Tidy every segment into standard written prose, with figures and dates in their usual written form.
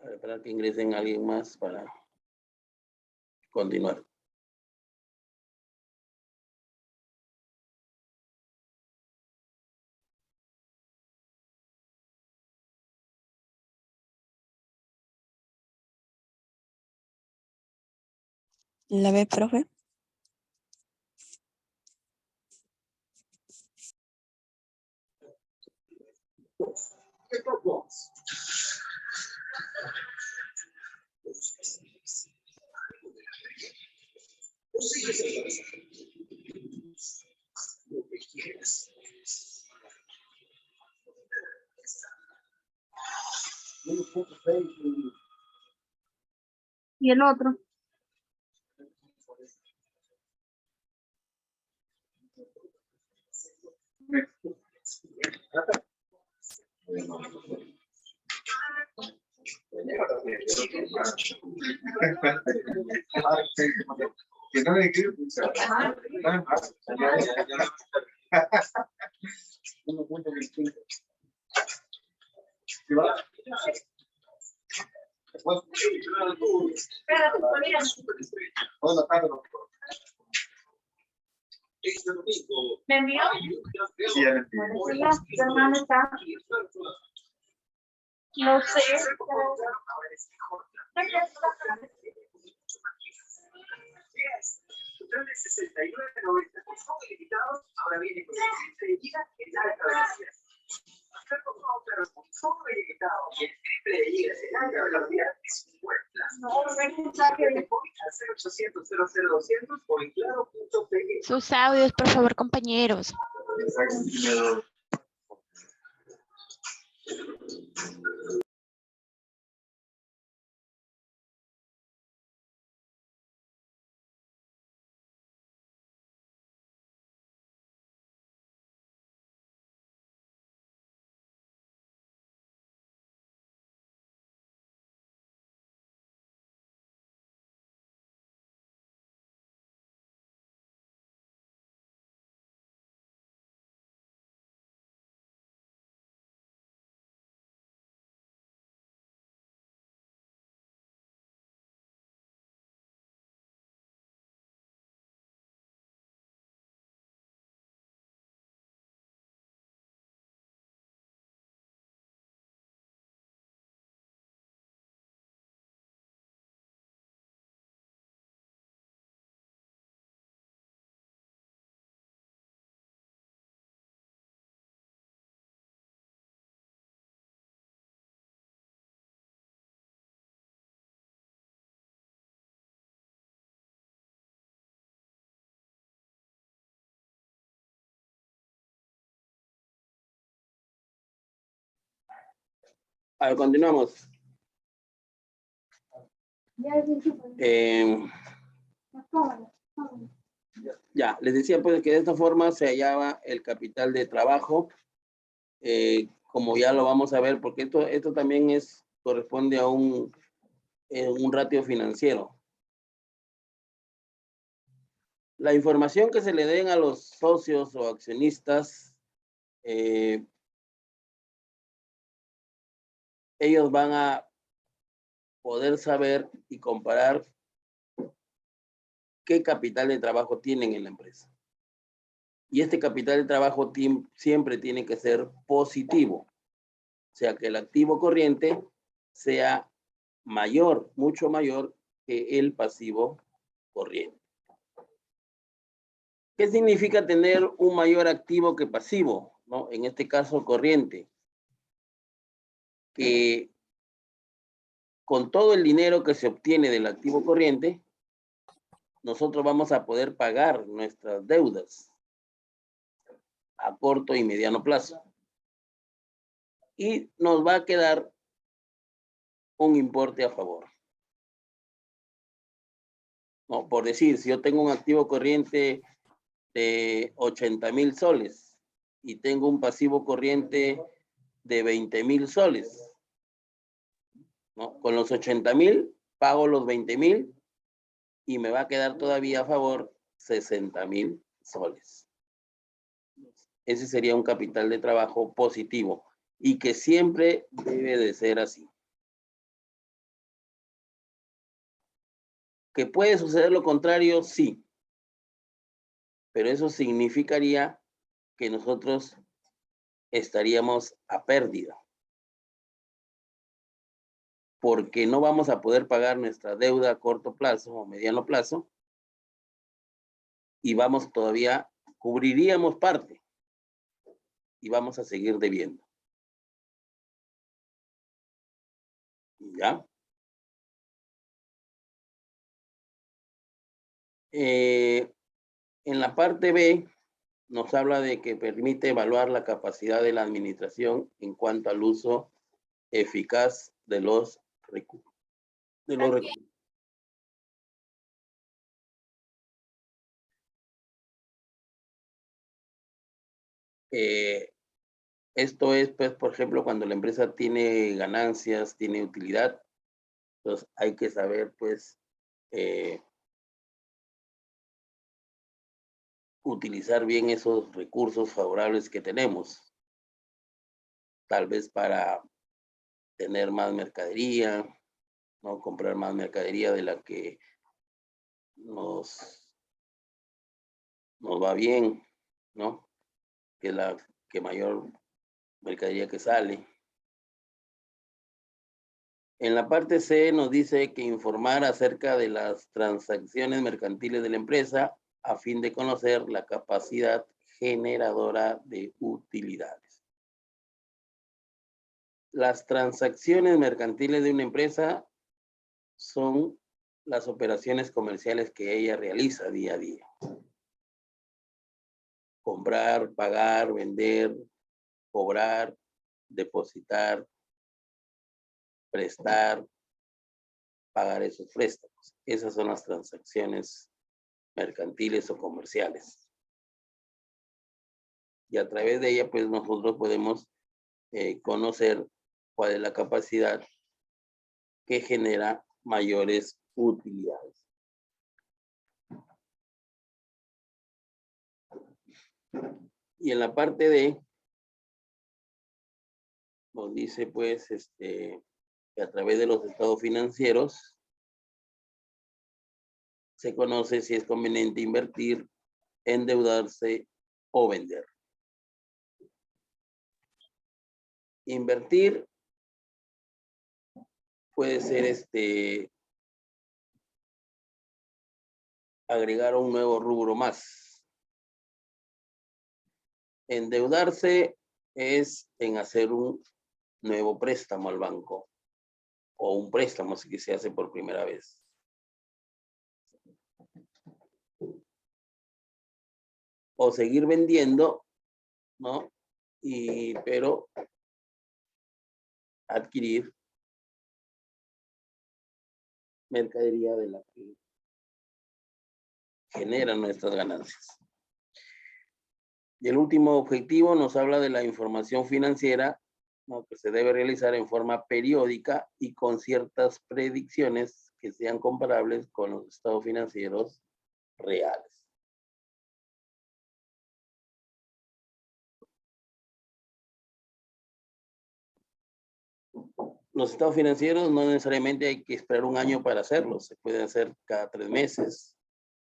A ver, para que ingresen alguien más para continuar. ¿La ve, profe? Y el otro. Que no me quiero ¿Me envió? Sí, ya le envié. Hola, ¿tu hermano está? No sé. Ahora viene con el triple de gigas en alta velocidad. Hacer con pero con solo ilimitado y el triple de gigas en alta velocidad es un buen plan. No, no hay mensaje. Al 0800 00200 o en claro.pe. Sus audios, por favor, compañeros. A ver, continuamos. Ya, les decía pues que de esta forma se hallaba el capital de trabajo, como ya lo vamos a ver, porque esto también corresponde a un ratio financiero. La información que se le den a los socios o accionistas, ellos van a poder saber y comparar qué capital de trabajo tienen en la empresa. Y este capital de trabajo siempre tiene que ser positivo. O sea, que el activo corriente sea mayor, mucho mayor que el pasivo corriente. ¿Qué significa tener un mayor activo que pasivo? ¿No? En este caso, corriente. Que con todo el dinero que se obtiene del activo corriente, nosotros vamos a poder pagar nuestras deudas a corto y mediano plazo. y nos va a quedar un importe a favor. No, por decir, si yo tengo un activo corriente de 80,000 soles y tengo un pasivo corriente de 20,000 soles, ¿no? Con los 80,000 pago los 20,000 y me va a quedar todavía a favor 60,000 soles. Ese sería un capital de trabajo positivo y que siempre debe de ser así. ¿Que puede suceder lo contrario? Sí. Pero eso significaría que nosotros estaríamos a pérdida. Porque no vamos a poder pagar nuestra deuda a corto plazo o mediano plazo y vamos todavía, cubriríamos parte y vamos a seguir debiendo. ¿Ya? En la parte B nos habla de que permite evaluar la capacidad de la administración en cuanto al uso eficaz de los recursos. Esto es, pues, por ejemplo, cuando la empresa tiene ganancias, tiene utilidad, entonces hay que saber, pues, utilizar bien esos recursos favorables que tenemos. Tal vez para tener más mercadería, ¿no? Comprar más mercadería de la que nos va bien, ¿no? Que la que mayor mercadería que sale. En la parte C nos dice que informar acerca de las transacciones mercantiles de la empresa a fin de conocer la capacidad generadora de utilidades. Las transacciones mercantiles de una empresa son las operaciones comerciales que ella realiza día a día. Comprar, pagar, vender, cobrar, depositar, prestar, pagar esos préstamos. Esas son las transacciones mercantiles o comerciales. Y a través de ella, pues nosotros podemos conocer cuál es la capacidad que genera mayores utilidades. Y en la parte D, nos dice pues que a través de los estados financieros se conoce si es conveniente invertir, endeudarse o vender. Invertir puede ser agregar un nuevo rubro más. Endeudarse es en hacer un nuevo préstamo al banco o un préstamo que se hace por primera vez. O seguir vendiendo, ¿no? Pero adquirir mercadería de la que genera nuestras ganancias. Y el último objetivo nos habla de la información financiera, ¿no? Que se debe realizar en forma periódica y con ciertas predicciones que sean comparables con los estados financieros reales. Los estados financieros no necesariamente hay que esperar un año para hacerlos, se pueden hacer cada 3 meses,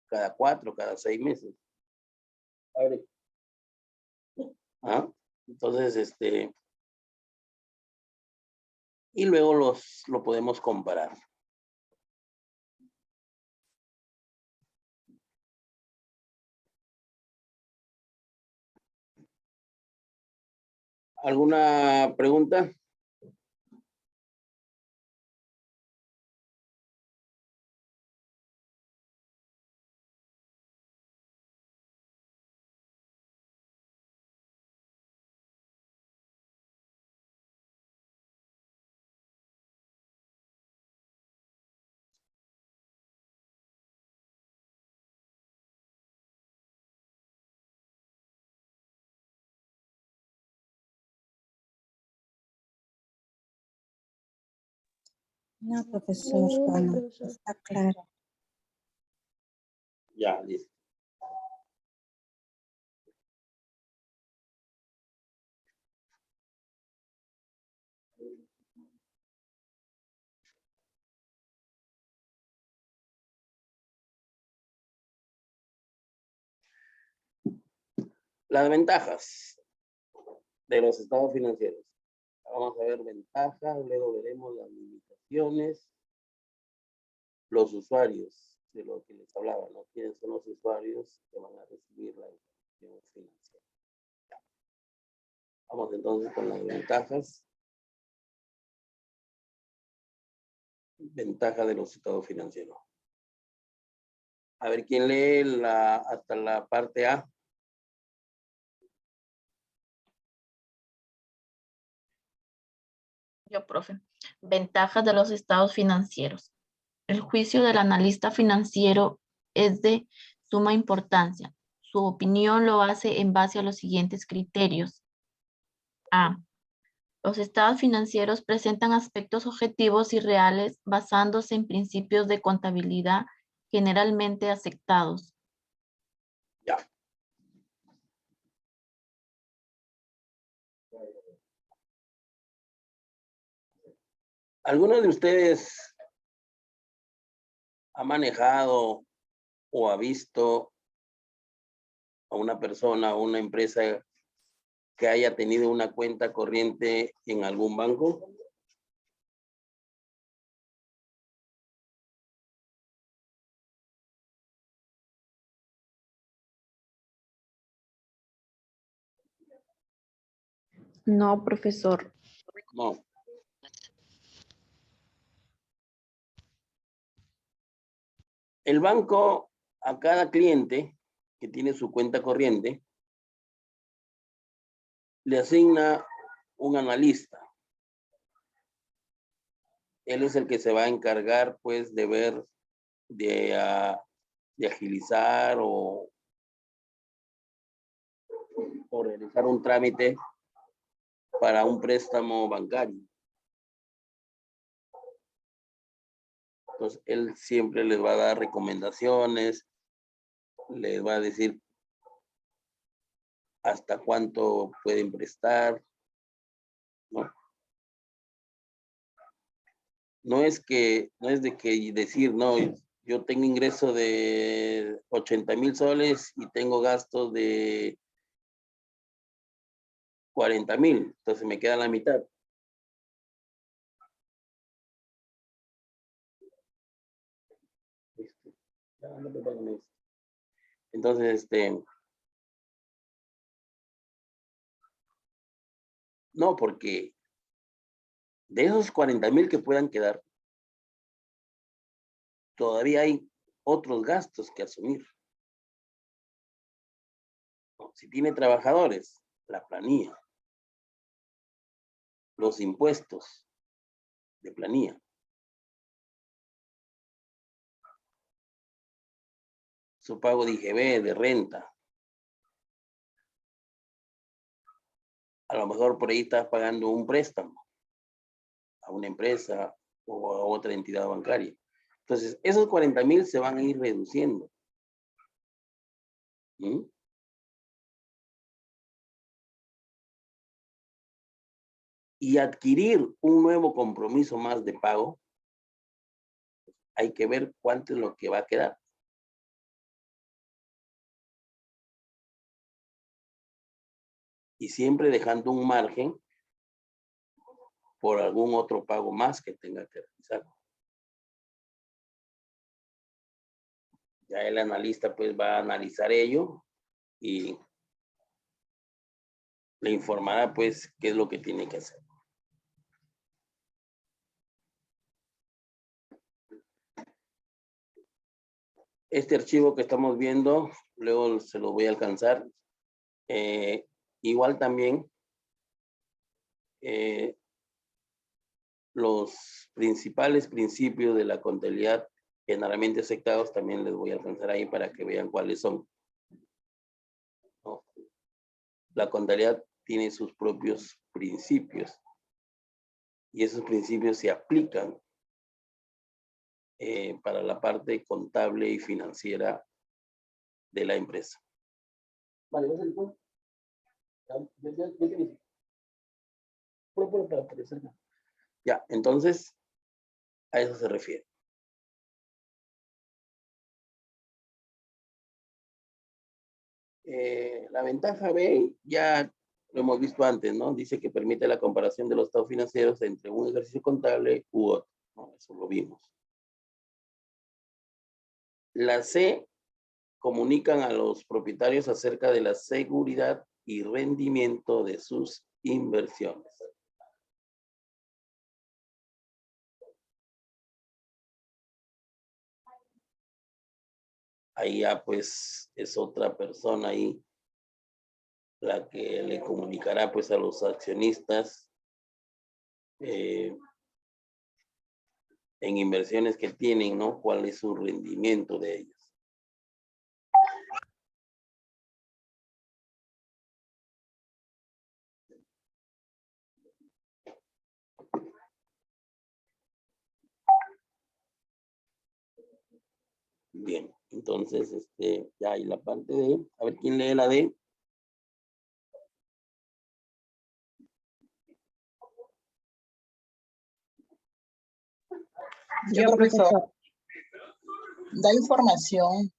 cada 4, cada 6 meses. ¿Ah? Entonces, y luego lo podemos comparar. ¿Alguna pregunta? No, profesor, bueno, está claro. Ya, listo. Las ventajas de los estados financieros. Vamos a ver ventajas, luego veremos las limitaciones, los usuarios, de lo que les hablaba, ¿no? ¿Quiénes son los usuarios que van a recibir la información financiera? Vamos entonces con las ventajas. Ventaja de los estados financieros. A ver, ¿quién lee hasta la parte A? Yo, profe. Ventajas de los estados financieros. El juicio del analista financiero es de suma importancia. Su opinión lo hace en base a los siguientes criterios. A. Los estados financieros presentan aspectos objetivos y reales basándose en principios de contabilidad generalmente aceptados. Ya. ¿Alguno de ustedes ha manejado o ha visto a una persona o una empresa que haya tenido una cuenta corriente en algún banco? No, profesor. No. El banco a cada cliente que tiene su cuenta corriente le asigna un analista. Él es el que se va a encargar, pues, de ver, de agilizar o realizar un trámite para un préstamo bancario. Entonces, él siempre les va a dar recomendaciones, les va a decir hasta cuánto pueden prestar, ¿no? No es de que decir, no, yo tengo ingreso de 80,000 soles y tengo gastos de 40,000, entonces me queda la mitad. Entonces, no, porque de esos 40,000 que puedan quedar, todavía hay otros gastos que asumir. Si tiene trabajadores, la planilla, los impuestos de planilla, su pago de IGB, de renta. A lo mejor por ahí estás pagando un préstamo a una empresa o a otra entidad bancaria. Entonces, esos 40,000 se van a ir reduciendo. ¿Mm? Y adquirir un nuevo compromiso más de pago, hay que ver cuánto es lo que va a quedar. Y siempre dejando un margen por algún otro pago más que tenga que realizar. Ya el analista pues va a analizar ello y le informará pues qué es lo que tiene que hacer. Este archivo que estamos viendo, luego se lo voy a alcanzar. Igual también los principales principios de la contabilidad generalmente aceptados también les voy a alcanzar ahí para que vean cuáles son. ¿No? La contabilidad tiene sus propios principios y esos principios se aplican para la parte contable y financiera de la empresa. Vale, ¿ves el punto? Ya te dije. Puro para aparecer acá. Ya, entonces, a eso se refiere. La ventaja B ya lo hemos visto antes, ¿no? Dice que permite la comparación de los estados financieros entre un ejercicio contable u otro, ¿no? Eso lo vimos. La C, comunican a los propietarios acerca de la seguridad y rendimiento de sus inversiones. Ahí ya pues es otra persona ahí la que le comunicará pues a los accionistas en inversiones que tienen, ¿no? ¿Cuál es su rendimiento de ellas? Bien, entonces ya hay la parte de, a ver quién lee la D. Yo, profesor, da información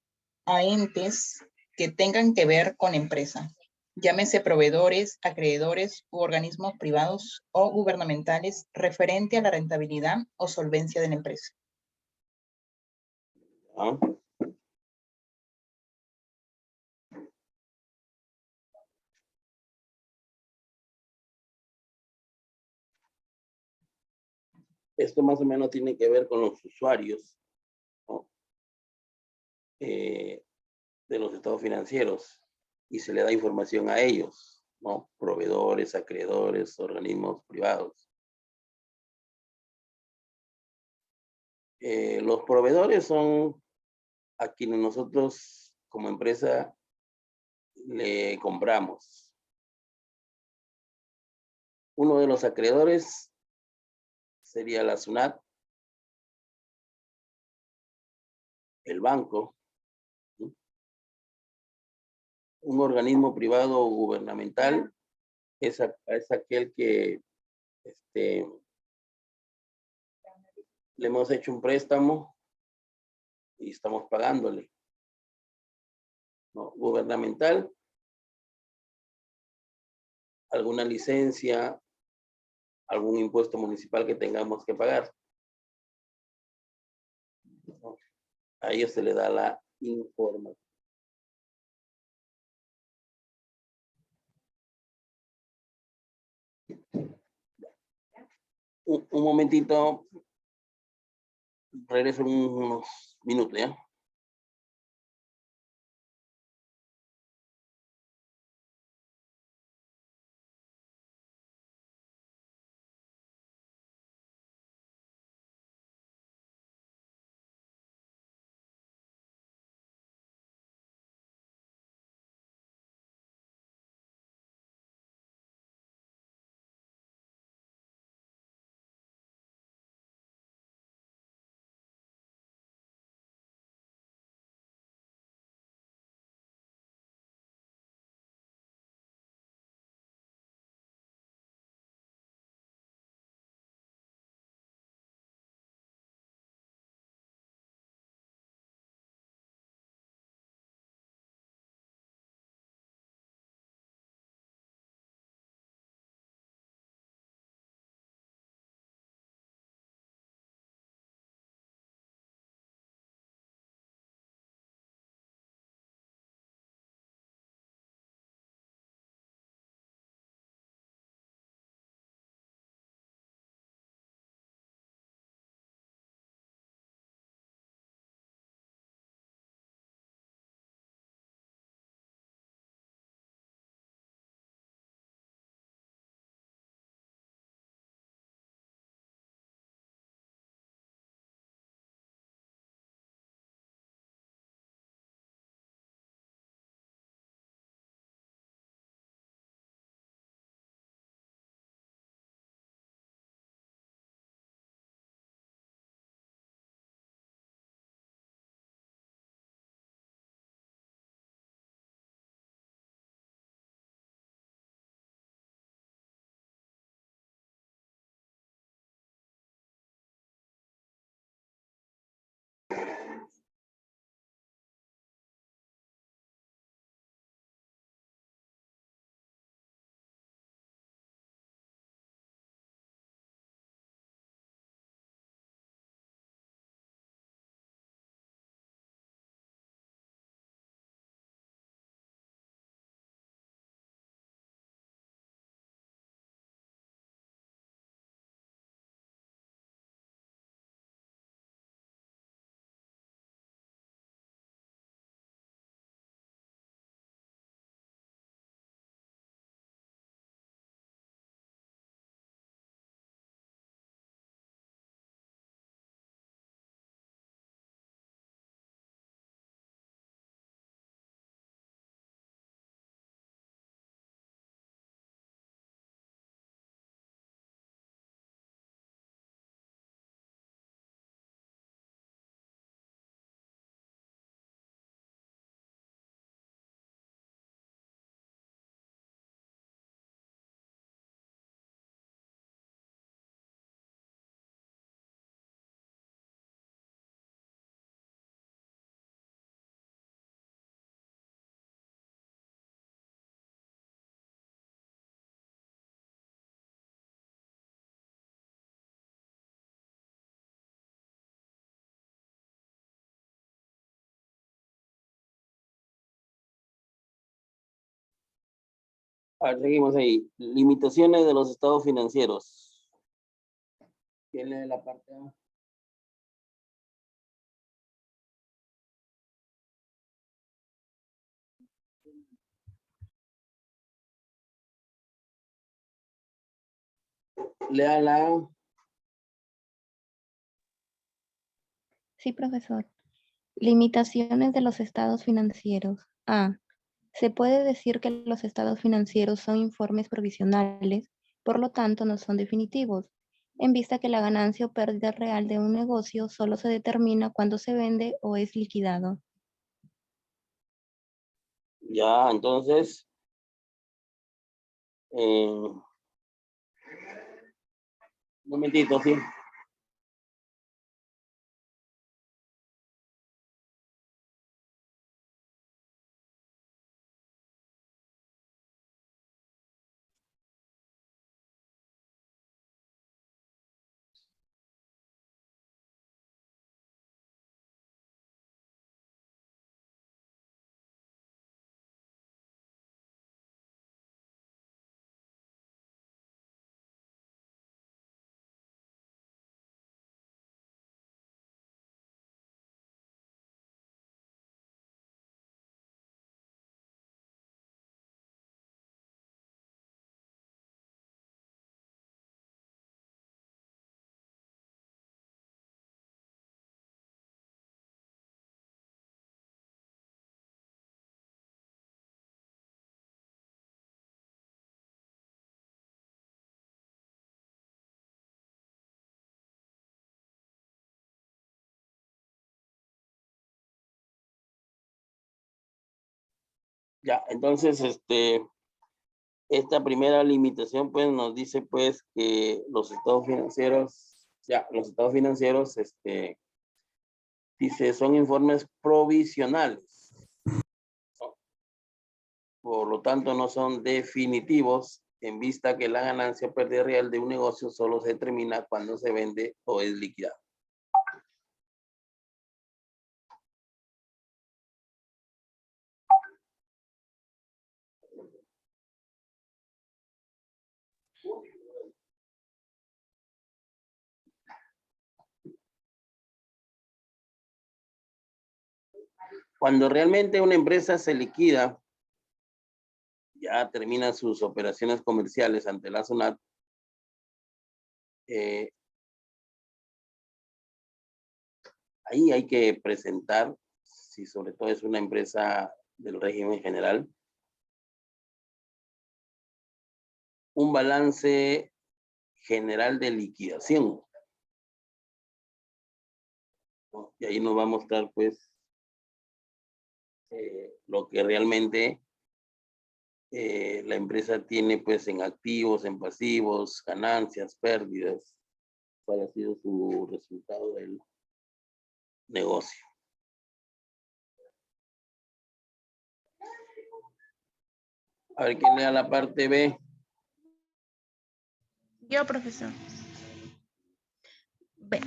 a entes que tengan que ver con empresa, llámese proveedores, acreedores u organismos privados o gubernamentales referente a la rentabilidad o solvencia de la empresa. ¿Ah? Esto más o menos tiene que ver con los usuarios, ¿no? De los estados financieros y se le da información a ellos, ¿no? Proveedores, acreedores, organismos privados. Los proveedores son a quienes nosotros como empresa le compramos. Uno de los acreedores sería la SUNAT, el banco, ¿sí? Un organismo privado o gubernamental es aquel que le hemos hecho un préstamo y estamos pagándole, ¿no? Gubernamental, alguna licencia, algún impuesto municipal que tengamos que pagar, ¿no? A ellos se le da la información. Un momentito, regreso en unos minutos, ¿ya? A ver, seguimos ahí. Limitaciones de los estados financieros. ¿Quién lee la parte A? Lea la A. Sí, profesor. Limitaciones de los estados financieros. A. Se puede decir que los estados financieros son informes provisionales, por lo tanto no son definitivos, en vista que la ganancia o pérdida real de un negocio solo se determina cuando se vende o es liquidado. Ya, entonces. Un momentito, sí. Ya, entonces, esta primera limitación, pues, nos dice, pues, que los estados financieros, dice, son informes provisionales. Por lo tanto, no son definitivos, en vista que la ganancia o pérdida real de un negocio solo se determina cuando se vende o es liquidado. Cuando realmente una empresa se liquida, ya termina sus operaciones comerciales ante la SUNAT, ahí hay que presentar, si sobre todo es una empresa del régimen general, un balance general de liquidación. Y ahí nos va a mostrar, pues, lo que realmente la empresa tiene, pues, en activos, en pasivos, ganancias, pérdidas, cuál ha sido su resultado del negocio. A ver, ¿quién lea la parte B? Yo, profesor.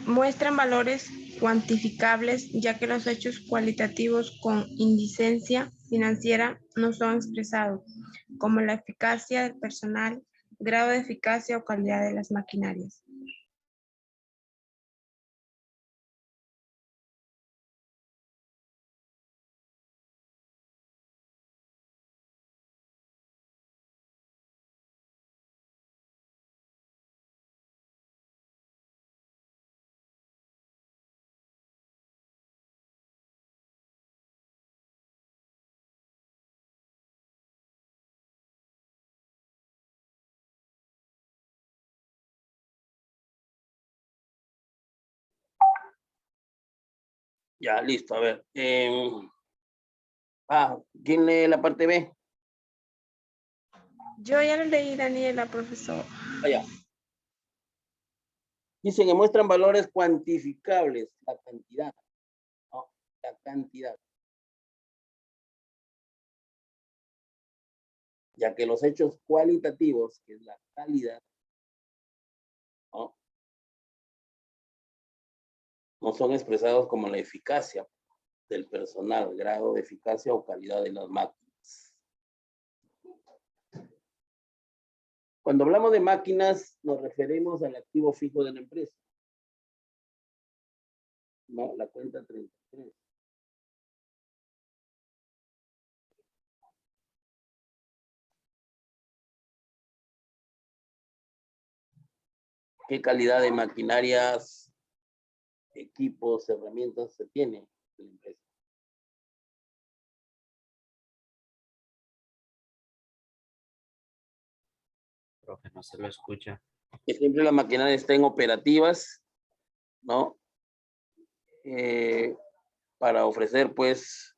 Muestran valores cuantificables, ya que los hechos cualitativos con indicencia financiera no son expresados, como la eficacia del personal, grado de eficacia o calidad de las maquinarias. Ya, listo, a ver. ¿Quién lee la parte B? Yo ya lo leí, Daniela, profesor. Allá. Dice que muestran valores cuantificables, la cantidad, ¿no? La cantidad. Ya que los hechos cualitativos, que es la calidad, ¿no? No son expresados como la eficacia del personal, grado de eficacia o calidad de las máquinas. Cuando hablamos de máquinas, nos referimos al activo fijo de la empresa. No, la cuenta 33. ¿Qué calidad de maquinarias, equipos, herramientas se tiene en la empresa? Profe, no se lo escucha. Que siempre las maquinarias estén operativas, ¿no? Para ofrecer, pues,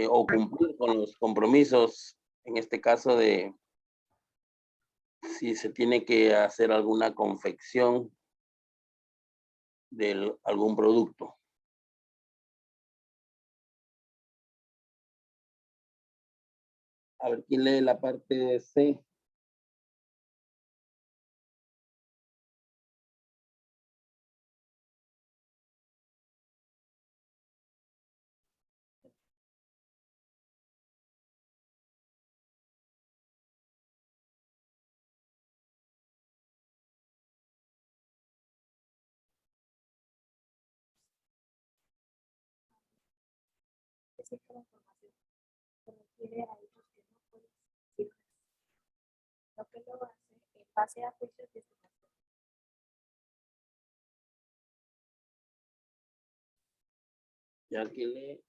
o cumplir con los compromisos, en este caso de si se tiene que hacer alguna confección de algún producto. A ver, ¿quién lee la parte C? Ya, ¿quién lee?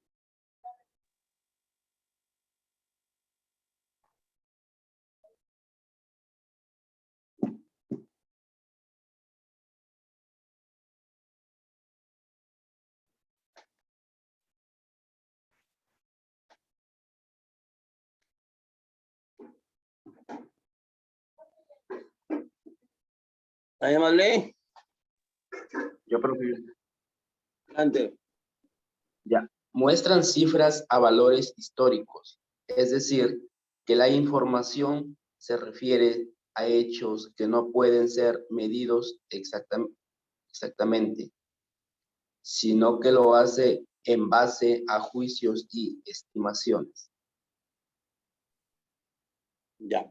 ¿Nadie más lee? Yo, profe. Adelante. Ya. Muestran cifras a valores históricos. Es decir, que la información se refiere a hechos que no pueden ser medidos exactamente, sino que lo hace en base a juicios y estimaciones. Ya.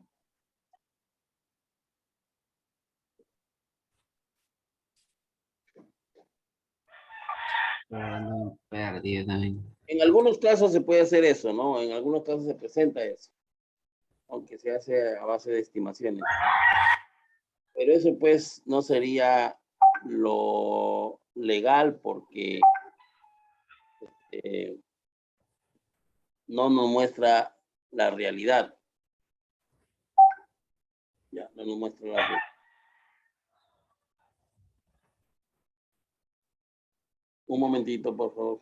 Perdido también. En algunos casos se puede hacer eso, ¿no? En algunos casos se presenta eso, aunque se hace a base de estimaciones. Pero eso pues no sería lo legal porque no nos muestra la realidad. Ya, no nos muestra la realidad. Un momentito, por favor.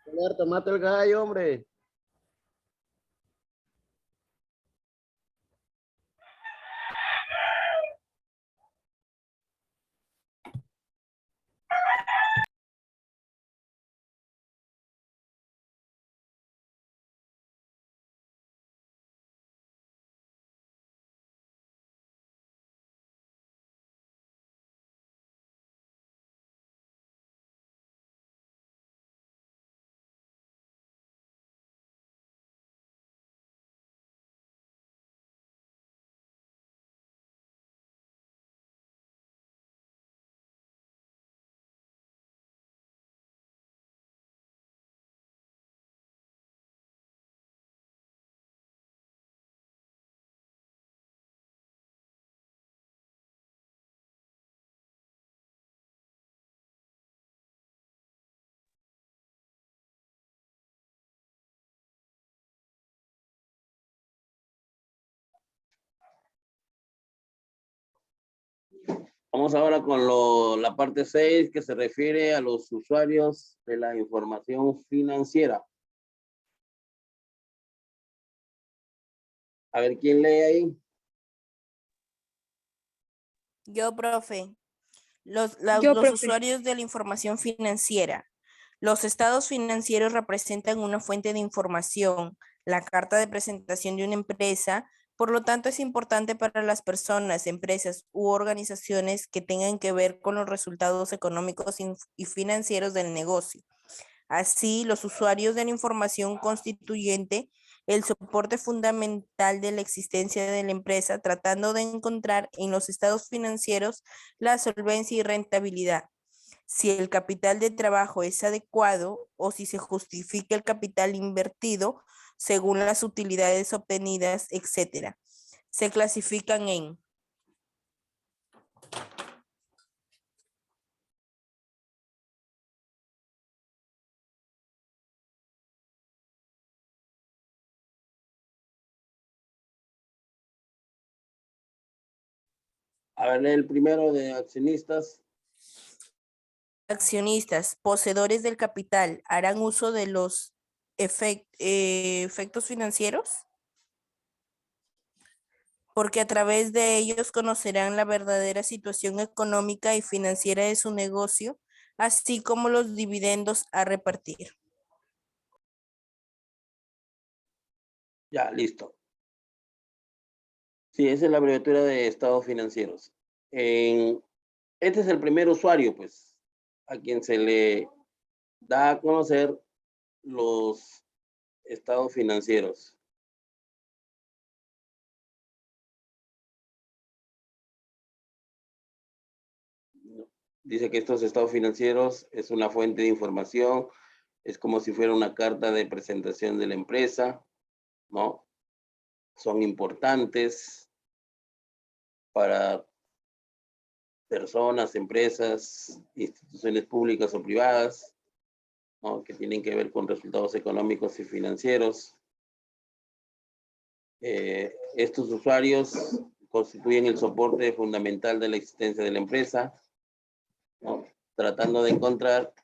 Alberto, mata el gallo, hombre. Vamos ahora con la parte 6 que se refiere a los usuarios de la información financiera. A ver, ¿quién lee ahí? Yo, profe. Los profe. usuarios de la información financiera. Los estados financieros representan una fuente de información. La carta de presentación de una empresa Por lo tanto, es importante para las personas, empresas u organizaciones que tengan que ver con los resultados económicos y financieros del negocio. Así, los usuarios de la información constituyente el soporte fundamental de la existencia de la empresa, tratando de encontrar en los estados financieros la solvencia y rentabilidad. Si el capital de trabajo es adecuado o si se justifica el capital invertido según las utilidades obtenidas, etc. Se clasifican en A ver, el primero de accionistas. accionistas, poseedores del capital, harán uso de los efectos financieros, porque a través de ellos conocerán la verdadera situación económica y financiera de su negocio, así como los dividendos a repartir. Ya, listo. Sí, esa es la abreviatura de estados financieros. Este es el primer usuario, pues, a quien se le da a conocer los estados financieros. Dice que estos estados financieros es una fuente de información, es como si fuera una carta de presentación de la empresa, ¿no? Son importantes para personas, empresas, instituciones públicas o privadas, ¿no? Que tienen que ver con resultados económicos y financieros. Estos usuarios constituyen el soporte fundamental de la existencia de la empresa, ¿no? Tratando de encontrar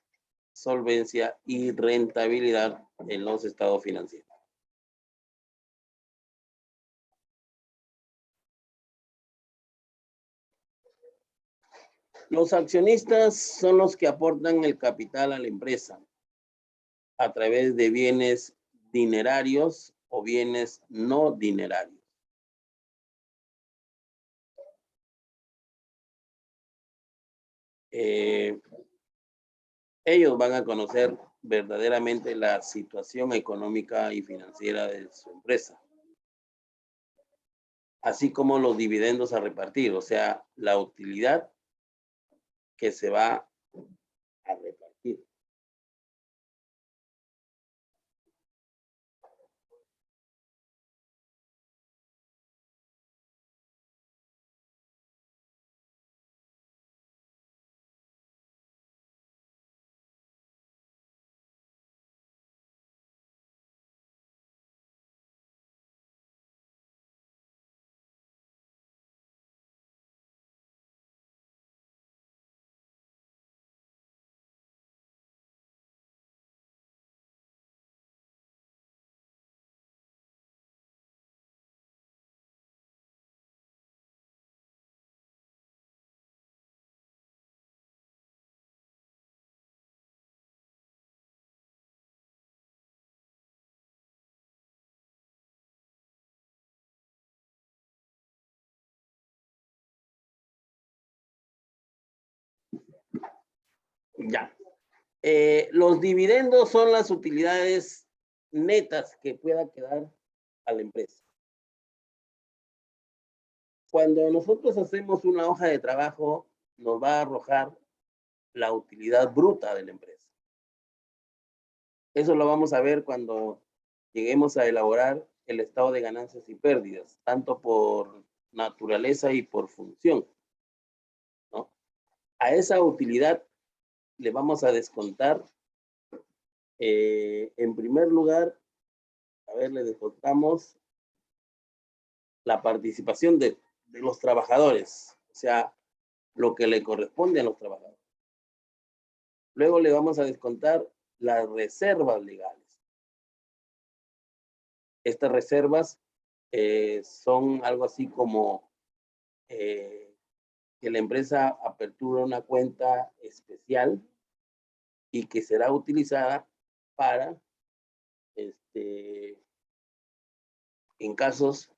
solvencia y rentabilidad en los estados financieros. Los accionistas son los que aportan el capital a la empresa a través de bienes dinerarios o bienes no dinerarios. Ellos van a conocer verdaderamente la situación económica y financiera de su empresa, así como los dividendos a repartir, o sea, la utilidad que se va a repartir. Ya. Los dividendos son las utilidades netas que pueda quedar a la empresa. Cuando nosotros hacemos una hoja de trabajo, nos va a arrojar la utilidad bruta de la empresa. Eso lo vamos a ver cuando lleguemos a elaborar el estado de ganancias y pérdidas, tanto por naturaleza y por función, ¿no? A esa utilidad le vamos a descontar, en primer lugar, a ver, le descontamos la participación de los trabajadores, o sea, lo que le corresponde a los trabajadores. Luego le vamos a descontar las reservas legales. Estas reservas son algo así como que la empresa apertura una cuenta especial y que será utilizada para, en casos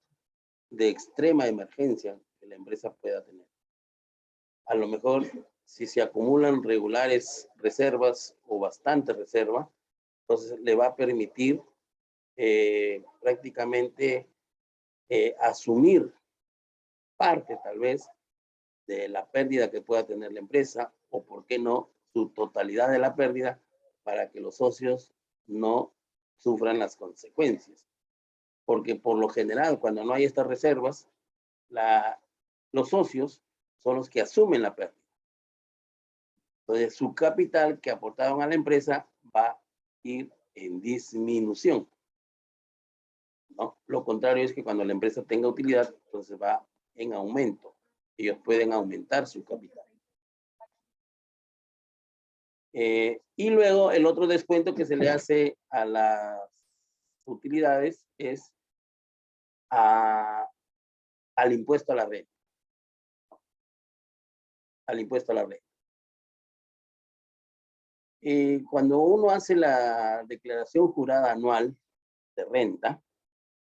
de extrema emergencia que la empresa pueda tener. A lo mejor, si se acumulan regulares reservas o bastante reserva, entonces le va a permitir prácticamente asumir parte tal vez de la pérdida que pueda tener la empresa, o por qué no, su totalidad de la pérdida, para que los socios no sufran las consecuencias. Porque por lo general, cuando no hay estas reservas, los socios son los que asumen la pérdida. Entonces, su capital que aportaron a la empresa va a ir en disminución, ¿no? Lo contrario es que cuando la empresa tenga utilidad, entonces va en aumento. Ellos pueden aumentar su capital. Y luego el otro descuento que se le hace a las utilidades es al impuesto a la renta. Al impuesto a la renta. Cuando uno hace la declaración jurada anual de renta,